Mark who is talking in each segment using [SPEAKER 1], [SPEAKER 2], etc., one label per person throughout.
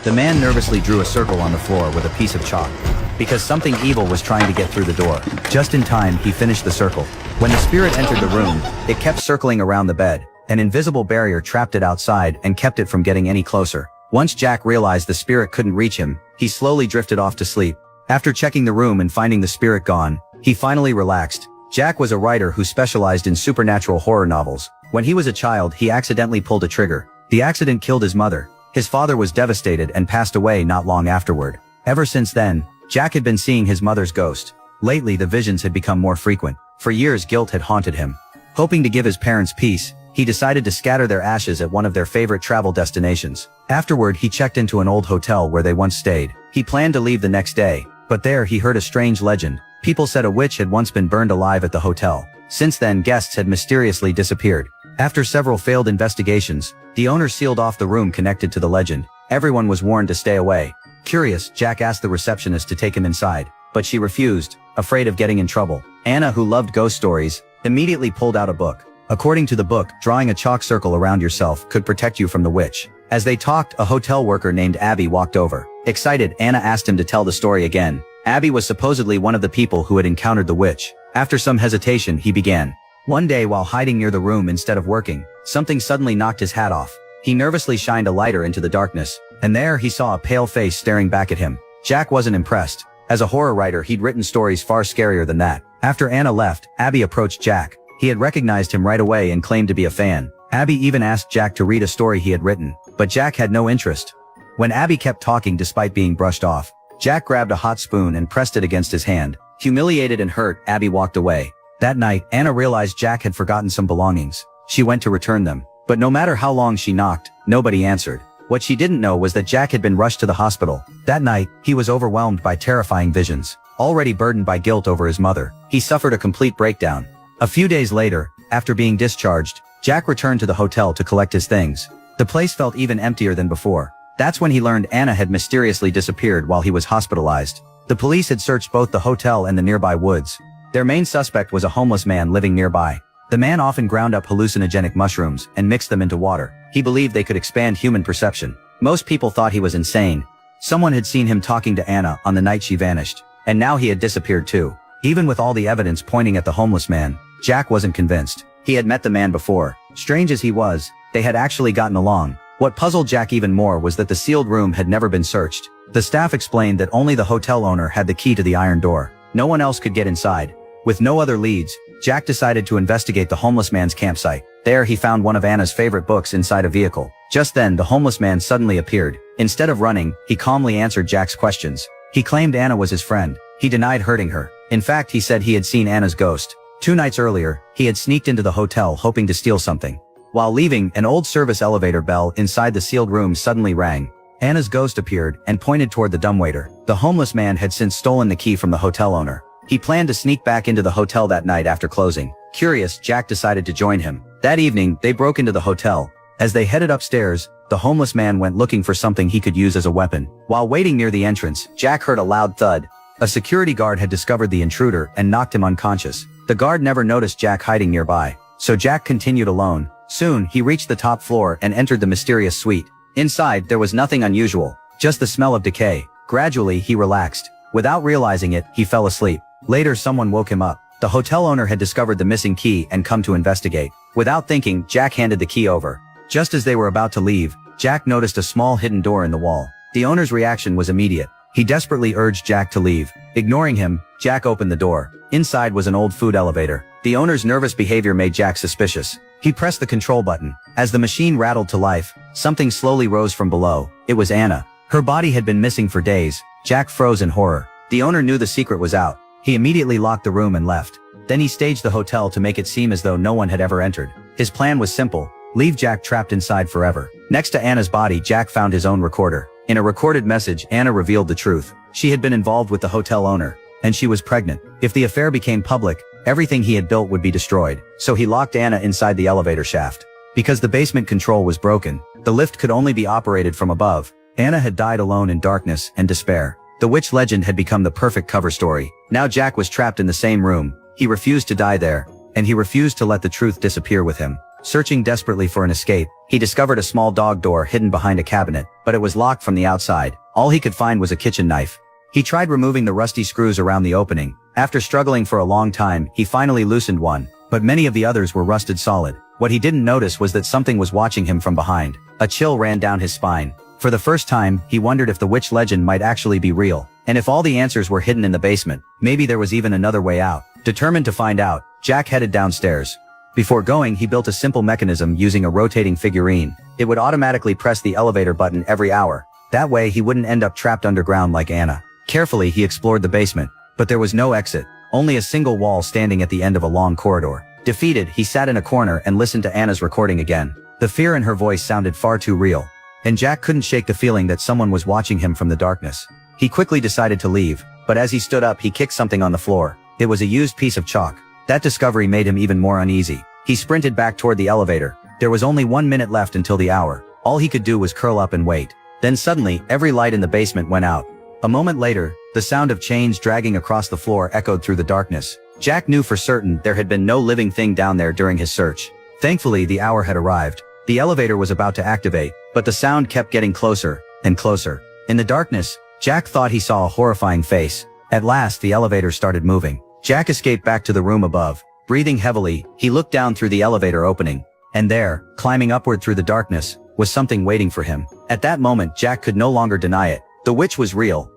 [SPEAKER 1] The man nervously drew a circle on the floor with a piece of chalk. Because something evil was trying to get through the door. Just in time, he finished the circle. When the spirit entered the room, it kept circling around the bed. An invisible barrier trapped it outside and kept it from getting any closer. Once Jack realized the spirit couldn't reach him, he slowly drifted off to sleep. After checking the room and finding the spirit gone, he finally relaxed. Jack was a writer who specialized in supernatural horror novels. When he was a child, he accidentally pulled a trigger. The accident killed his mother. His father was devastated and passed away not long afterward. Ever since then, Jack had been seeing his mother's ghost. Lately, the visions had become more frequent. For years, guilt had haunted him. Hoping to give his parents peace, he decided to scatter their ashes at one of their favorite travel destinations. Afterward, he checked into an old hotel where they once stayed. He planned to leave the next day, but there he heard a strange legend. People said a witch had once been burned alive at the hotel. Since then, guests had mysteriously disappeared. After several failed investigations, the owner sealed off the room connected to the legend. Everyone was warned to stay away. Curious, Jack asked the receptionist to take him inside, but she refused, afraid of getting in trouble. Anna, who loved ghost stories, immediately pulled out a book. According to the book, drawing a chalk circle around yourself could protect you from the witch. As they talked, a hotel worker named Abby walked over. Excited, Anna asked him to tell the story again. Abby was supposedly one of the people who had encountered the witch. After some hesitation, he began. One day, while hiding near the room instead of working, something suddenly knocked his hat off. He nervously shined a lighter into the darkness, and there he saw a pale face staring back at him. Jack wasn't impressed. As a horror writer, he'd written stories far scarier than that. After Anna left, Abby approached Jack. He had recognized him right away and claimed to be a fan. Abby even asked Jack to read a story he had written, but Jack had no interest. When Abby kept talking despite being brushed off, Jack grabbed a hot spoon and pressed it against his hand. Humiliated and hurt, Abby walked away. That night, Anna realized Jack had forgotten some belongings. She went to return them. But no matter how long she knocked, nobody answered. What she didn't know was that Jack had been rushed to the hospital. That night, he was overwhelmed by terrifying visions. Already burdened by guilt over his mother, he suffered a complete breakdown. A few days later, after being discharged, Jack returned to the hotel to collect his things. The place felt even emptier than before. That's when he learned Anna had mysteriously disappeared while he was hospitalized. The police had searched both the hotel and the nearby woods. Their main suspect was a homeless man living nearby. The man often ground up hallucinogenic mushrooms and mixed them into water. He believed they could expand human perception. Most people thought he was insane. Someone had seen him talking to Anna on the night she vanished, and now he had disappeared too. Even with all the evidence pointing at the homeless man, Jack wasn't convinced. He had met the man before. Strange as he was, they had actually gotten along. What puzzled Jack even more was that the sealed room had never been searched. The staff explained that only the hotel owner had the key to the iron door. No one else could get inside. With no other leads, Jack decided to investigate the homeless man's campsite. There he found one of Anna's favorite books inside a vehicle. Just then, the homeless man suddenly appeared. Instead of running, he calmly answered Jack's questions. He claimed Anna was his friend. He denied hurting her. In fact, he said he had seen Anna's ghost. 2 nights earlier, he had sneaked into the hotel hoping to steal something. While leaving, an old service elevator bell inside the sealed room suddenly rang. Anna's ghost appeared and pointed toward the dumbwaiter. The homeless man had since stolen the key from the hotel owner. He planned to sneak back into the hotel that night after closing. Curious, Jack decided to join him. That evening, they broke into the hotel. As they headed upstairs, the homeless man went looking for something he could use as a weapon. While waiting near the entrance, Jack heard a loud thud. A security guard had discovered the intruder and knocked him unconscious. The guard never noticed Jack hiding nearby, so Jack continued alone. Soon, he reached the top floor and entered the mysterious suite. Inside, there was nothing unusual, just the smell of decay. Gradually, he relaxed. Without realizing it, he fell asleep. Later, someone woke him up. The hotel owner had discovered the missing key and come to investigate. Without thinking, Jack handed the key over. Just as they were about to leave, Jack noticed a small hidden door in the wall. The owner's reaction was immediate. He desperately urged Jack to leave. Ignoring him, Jack opened the door. Inside was an old food elevator. The owner's nervous behavior made Jack suspicious. He pressed the control button. As the machine rattled to life, something slowly rose from below. It was Anna. Her body had been missing for days. Jack froze in horror. The owner knew the secret was out. He immediately locked the room and left. Then he staged the hotel to make it seem as though no one had ever entered. His plan was simple: leave Jack trapped inside forever. Next to Anna's body, Jack found his own recorder. In a recorded message, Anna revealed the truth. She had been involved with the hotel owner, and she was pregnant. If the affair became public, everything he had built would be destroyed. So he locked Anna inside the elevator shaft. Because the basement control was broken, the lift could only be operated from above. Anna had died alone in darkness and despair. The witch legend had become the perfect cover story. Now Jack was trapped in the same room. He refused to die there, and he refused to let the truth disappear with him. Searching desperately for an escape, he discovered a small dog door hidden behind a cabinet, but it was locked from the outside. All he could find was a kitchen knife. He tried removing the rusty screws around the opening. After struggling for a long time, he finally loosened one, but many of the others were rusted solid. What he didn't notice was that something was watching him from behind. A chill ran down his spine. For the first time, he wondered if the witch legend might actually be real. And if all the answers were hidden in the basement, maybe there was even another way out. Determined to find out, Jack headed downstairs. Before going, he built a simple mechanism using a rotating figurine. It would automatically press the elevator button every hour. That way he wouldn't end up trapped underground like Anna. Carefully, he explored the basement, but there was no exit, only a single wall standing at the end of a long corridor. Defeated, he sat in a corner and listened to Anna's recording again. The fear in her voice sounded far too real. And Jack couldn't shake the feeling that someone was watching him from the darkness. He quickly decided to leave, but as he stood up, he kicked something on the floor. It was a used piece of chalk. That discovery made him even more uneasy. He sprinted back toward the elevator. There was only 1 minute left until the hour. All he could do was curl up and wait. Then suddenly, every light in the basement went out. A moment later, the sound of chains dragging across the floor echoed through the darkness. Jack knew for certain there had been no living thing down there during his search. Thankfully, the hour had arrived. The elevator was about to activate, but the sound kept getting closer and closer. In the darkness, Jack thought he saw a horrifying face. At last, the elevator started moving. Jack escaped back to the room above. Breathing heavily, he looked down through the elevator opening. And there, climbing upward through the darkness, was something waiting for him. At that moment, Jack could no longer deny it. The witch was real.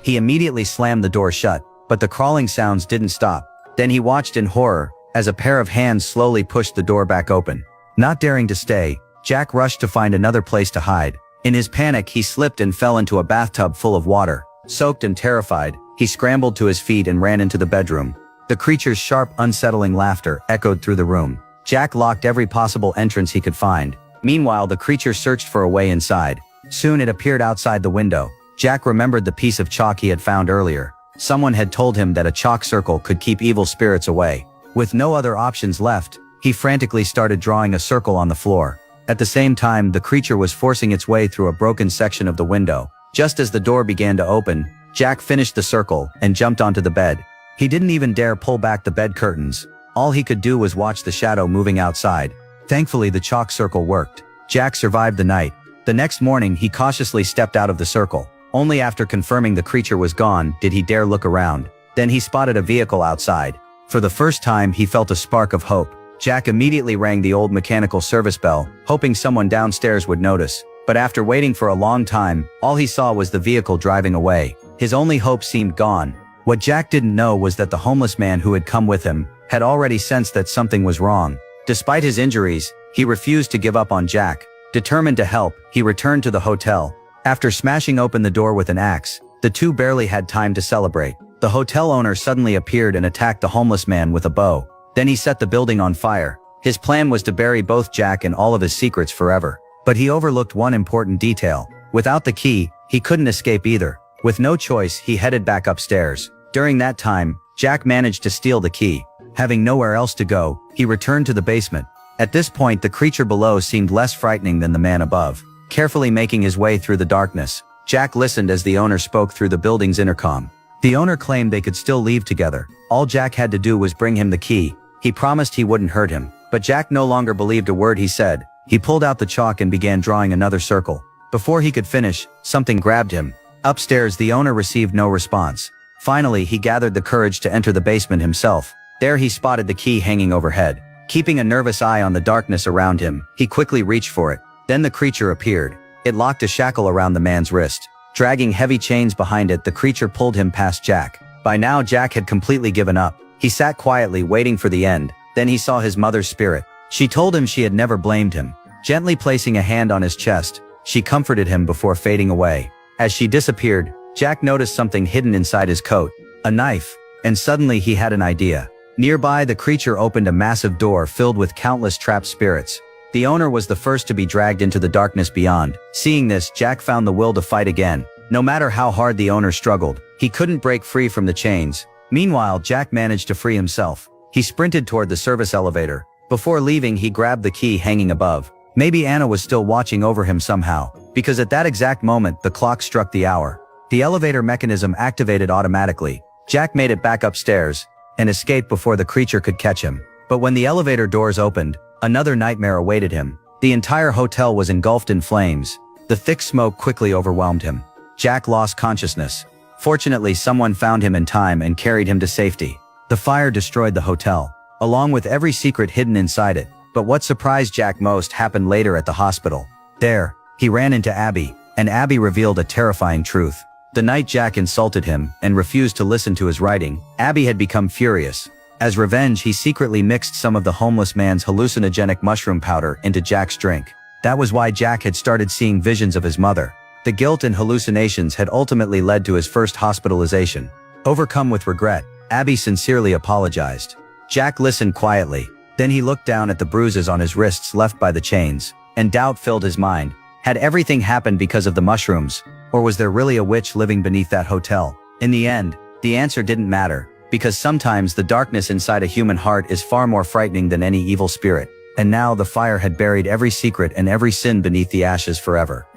[SPEAKER 1] He immediately slammed the door shut, but the crawling sounds didn't stop. Then he watched in horror, as a pair of hands slowly pushed the door back open. Not daring to stay, Jack rushed to find another place to hide. In his panic, he slipped and fell into a bathtub full of water. Soaked and terrified, he scrambled to his feet and ran into the bedroom. The creature's sharp, unsettling laughter echoed through the room. Jack locked every possible entrance he could find. Meanwhile, the creature searched for a way inside. Soon it appeared outside the window. Jack remembered the piece of chalk he had found earlier. Someone had told him that a chalk circle could keep evil spirits away. With no other options left, he frantically started drawing a circle on the floor. At the same time, the creature was forcing its way through a broken section of the window. Just as the door began to open, Jack finished the circle and jumped onto the bed. He didn't even dare pull back the bed curtains. All he could do was watch the shadow moving outside. Thankfully, the chalk circle worked. Jack survived the night. The next morning, he cautiously stepped out of the circle. Only after confirming the creature was gone did he dare look around. Then he spotted a vehicle outside. For the first time, he felt a spark of hope. Jack immediately rang the old mechanical service bell, hoping someone downstairs would notice. But after waiting for a long time, all he saw was the vehicle driving away. His only hope seemed gone. What Jack didn't know was that the homeless man who had come with him had already sensed that something was wrong. Despite his injuries, he refused to give up on Jack. Determined to help, he returned to the hotel. After smashing open the door with an axe, the two barely had time to celebrate. The hotel owner suddenly appeared and attacked the homeless man with a bow. Then he set the building on fire. His plan was to bury both Jack and all of his secrets forever. But he overlooked one important detail. Without the key, he couldn't escape either. With no choice, he headed back upstairs. During that time, Jack managed to steal the key. Having nowhere else to go, he returned to the basement. At this point, the creature below seemed less frightening than the man above. Carefully making his way through the darkness, Jack listened as the owner spoke through the building's intercom. The owner claimed they could still leave together. All Jack had to do was bring him the key. He promised he wouldn't hurt him, but Jack no longer believed a word he said. He pulled out the chalk and began drawing another circle. Before he could finish, something grabbed him. Upstairs, the owner received no response. Finally, he gathered the courage to enter the basement himself. There he spotted the key hanging overhead. Keeping a nervous eye on the darkness around him, he quickly reached for it. Then the creature appeared. It locked a shackle around the man's wrist. Dragging heavy chains behind it, the creature pulled him past Jack. By now, Jack had completely given up. He sat quietly, waiting for the end. Then he saw his mother's spirit. She told him she had never blamed him. Gently placing a hand on his chest, she comforted him before fading away. As she disappeared, Jack noticed something hidden inside his coat. A knife. And suddenly he had an idea. Nearby, the creature opened a massive door filled with countless trapped spirits. The owner was the first to be dragged into the darkness beyond. Seeing this, Jack found the will to fight again. No matter how hard the owner struggled, he couldn't break free from the chains. Meanwhile, Jack managed to free himself. He sprinted toward the service elevator. Before leaving, he grabbed the key hanging above. Maybe Anna was still watching over him somehow, because at that exact moment, the clock struck the hour. The elevator mechanism activated automatically. Jack made it back upstairs and escaped before the creature could catch him. But when the elevator doors opened, Another nightmare awaited him. The entire hotel was engulfed in flames. The thick smoke quickly overwhelmed him. Jack lost consciousness. Fortunately, someone found him in time and carried him to safety. The fire destroyed the hotel, along with every secret hidden inside it. But what surprised Jack most happened later at the hospital. There, he ran into Abby, and Abby revealed a terrifying truth. The night Jack insulted him and refused to listen to his writing, Abby had become furious. As revenge, he secretly mixed some of the homeless man's hallucinogenic mushroom powder into Jack's drink. That was why Jack had started seeing visions of his mother. The guilt and hallucinations had ultimately led to his first hospitalization. Overcome with regret, Abby sincerely apologized. Jack listened quietly. Then he looked down at the bruises on his wrists left by the chains, and doubt filled his mind. Had everything happened because of the mushrooms, or was there really a witch living beneath that hotel? In the end, the answer didn't matter, because sometimes the darkness inside a human heart is far more frightening than any evil spirit. And now the fire had buried every secret and every sin beneath the ashes forever.